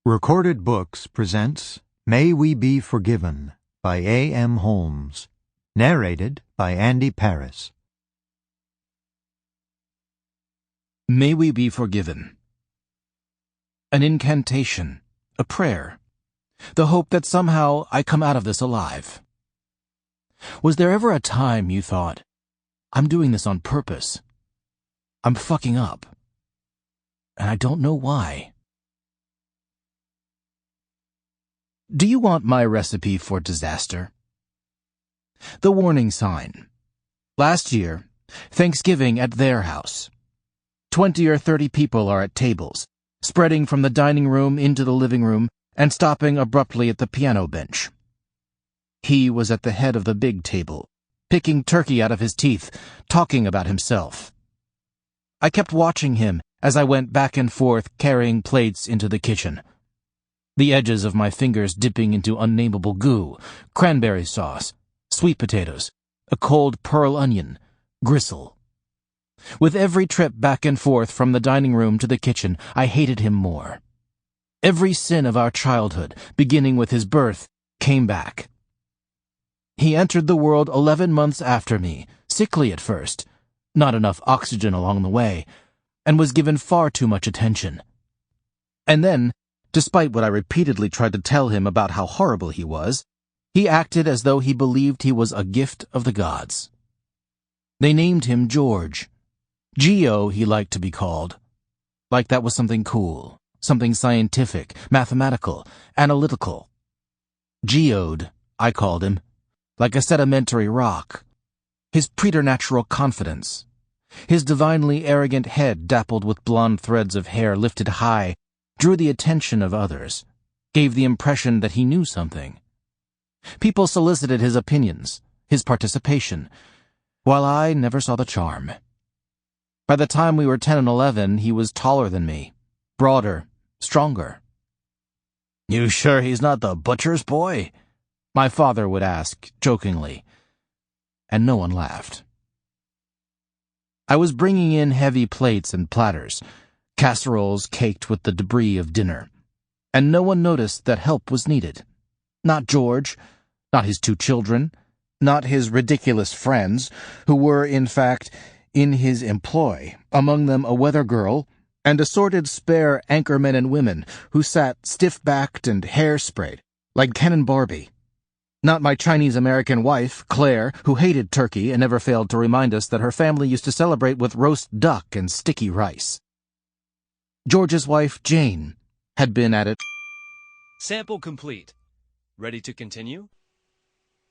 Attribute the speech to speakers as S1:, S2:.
S1: Recorded Books presents May We Be Forgiven by A.M. Holmes. Narrated by Andy Paris.
S2: May we be forgiven. An incantation, a prayer, the hope that somehow I come out of this alive. Was there ever a time you thought, I'm doing this on purpose? I'm fucking up. And I don't know why. Do you want my recipe for disaster? The warning sign. Last year, Thanksgiving at their house. 20 or 30 people are at tables, spreading from the dining room into the living room and stopping abruptly at the piano bench. He was at the head of the big table, picking turkey out of his teeth, talking about himself. I kept watching him as I went back and forth carrying plates into the kitchen. The edges of my fingers dipping into unnameable goo, cranberry sauce, sweet potatoes, a cold pearl onion, gristle. With every trip back and forth from the dining room to the kitchen, I hated him more. Every sin of our childhood, beginning with his birth, came back. He entered the world 11 months after me, sickly at first, not enough oxygen along the way, and was given far too much attention. And then, despite what I repeatedly tried to tell him about how horrible he was, he acted as though he believed he was a gift of the gods. They named him George. Geo, he liked to be called. Like that was something cool, something scientific, mathematical, analytical. Geode, I called him, like a sedimentary rock. His preternatural confidence. His divinely arrogant head dappled with blonde threads of hair lifted high, drew the attention of others, gave the impression that he knew something. People solicited his opinions, his participation, while I never saw the charm. By the time we were 10 and 11, he was taller than me, broader, stronger. "You sure he's not the butcher's boy?" my father would ask, jokingly, and no one laughed. I was bringing in heavy plates and platters, casseroles caked with the debris of dinner, and no one noticed that help was needed. Not George, not his 2 children, not his ridiculous friends, who were, in fact, in his employ, among them a weather girl and assorted spare anchormen and women who sat stiff-backed and hair-sprayed, like Ken and Barbie. Not my Chinese-American wife, Claire, who hated turkey and never failed to remind us that her family used to celebrate with roast duck and sticky rice. George's wife, Jane, had been at it.
S3: Sample complete. Ready to continue?